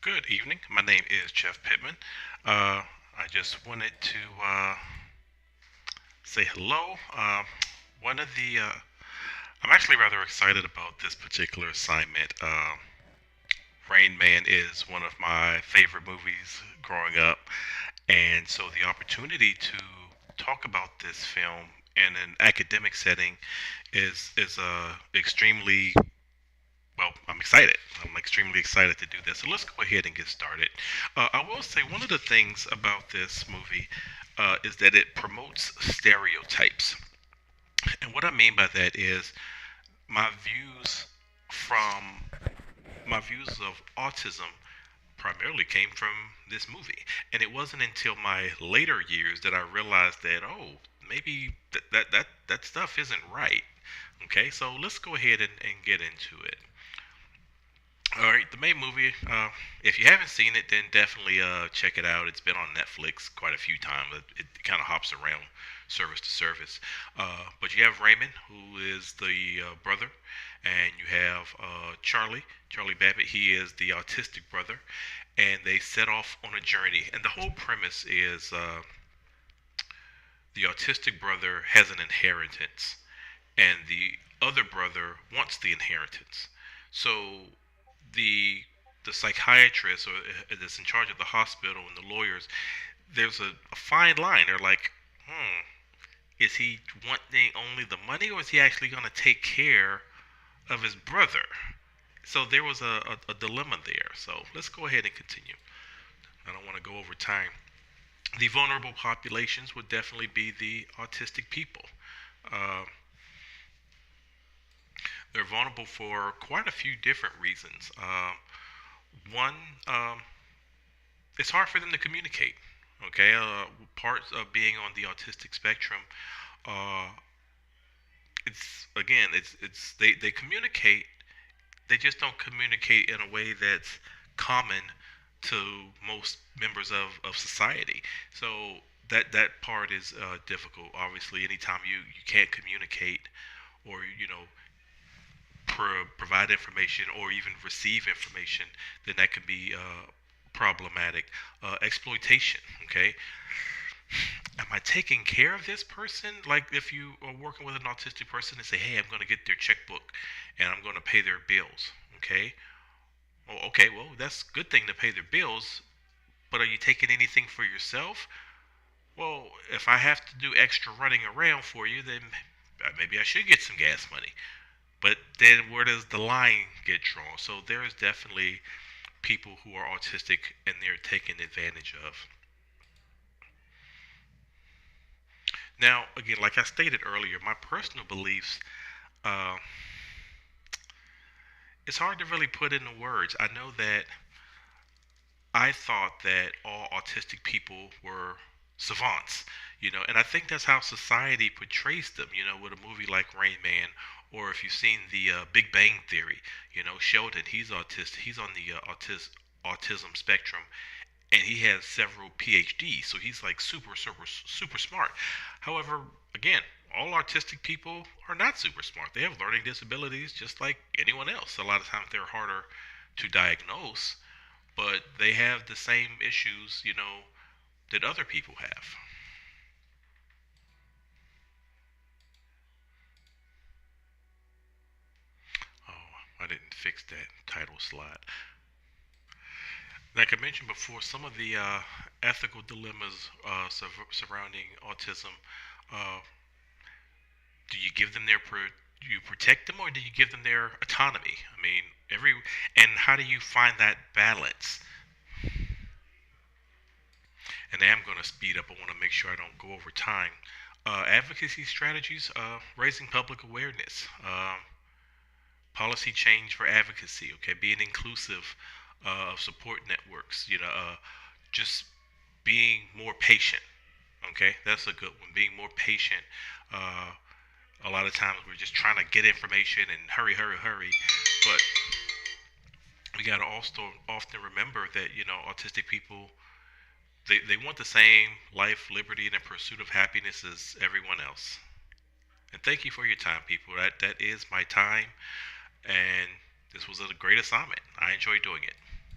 Good evening. My name is Jeff Pittman. I just wanted to say hello. One of the I'm actually rather excited about this particular assignment. Rain Man is one of my favorite movies growing up, and so the opportunity to talk about this film in an academic setting is extremely well. I'm excited. I'm extremely excited to do this. So let's go ahead and get started. I will say one of the things about this movie is that it promotes stereotypes, and what I mean by that is my views from my views of autism primarily came from this movie. And it wasn't until my later years that I realized that, oh, maybe that stuff isn't right. Okay, so let's go ahead and get into it. All right, the main movie. If you haven't seen it, then definitely check it out. It's been on Netflix quite a few times. It kind of hops around service to service. But you have Raymond, who is the brother, and you have Charlie Babbitt. He is the autistic brother, and they set off on a journey. And the whole premise is the autistic brother has an inheritance, and the other brother wants the inheritance. So the the psychiatrist or that's in charge of the hospital and the lawyers, there's a fine line. They're like, is he wanting only the money, or is he actually going to take care of his brother? So there was a dilemma there. So let's go ahead and continue. I don't want to go over time. The vulnerable populations would definitely be the autistic people. Uh, they're vulnerable for quite a few different reasons. One, it's hard for them to communicate. Okay, parts of being on the autistic spectrum, uh, it's they communicate. They just don't communicate in a way that's common to most members of society. So that part is difficult. Obviously, anytime you can't communicate or provide information or even receive information, then that can be problematic. Exploitation. Okay, am I taking care of this person? Like if you are working with an autistic person and say, hey, I'm going to get their checkbook and I'm going to pay their bills. Okay. Oh, okay. Well, that's a good thing to pay their bills, but are you taking anything for yourself? Well, if I have to do extra running around for you, then maybe I should get some gas money. But then where does the line get drawn? So there is definitely people who are autistic and they're taken advantage of. Now, again, like I stated earlier, my personal beliefs, uh, it's hard to really put into words. I know that I thought that all autistic people were savants, and I think that's how society portrays them, with a movie like Rain Man, or if you've seen the Big Bang Theory, Sheldon, he's autistic, he's on the autism spectrum, and he has several PhDs, so he's like super, super, super smart. However, again, all autistic people are not super smart. They have learning disabilities just like anyone else. A lot of times they're harder to diagnose, but they have the same issues, that other people have. Oh, I didn't fix that title slide. Like I mentioned before, some of the ethical dilemmas surrounding autism. Uh, do you give them do you protect them, or do you give them their autonomy? I mean, and how do you find that balance? And I am going to speed up. I want to make sure I don't go over time. Advocacy strategies, raising public awareness, policy change for advocacy. Okay, being inclusive of support networks. Just being more patient. Okay, that's a good one. Being more patient. Uh, a lot of times we're just trying to get information and hurry, hurry, hurry. But we got to also often remember that autistic people, they want the same life, liberty, and the pursuit of happiness as everyone else. And thank you for your time, people. That is my time, and this was a great assignment. I enjoyed doing it.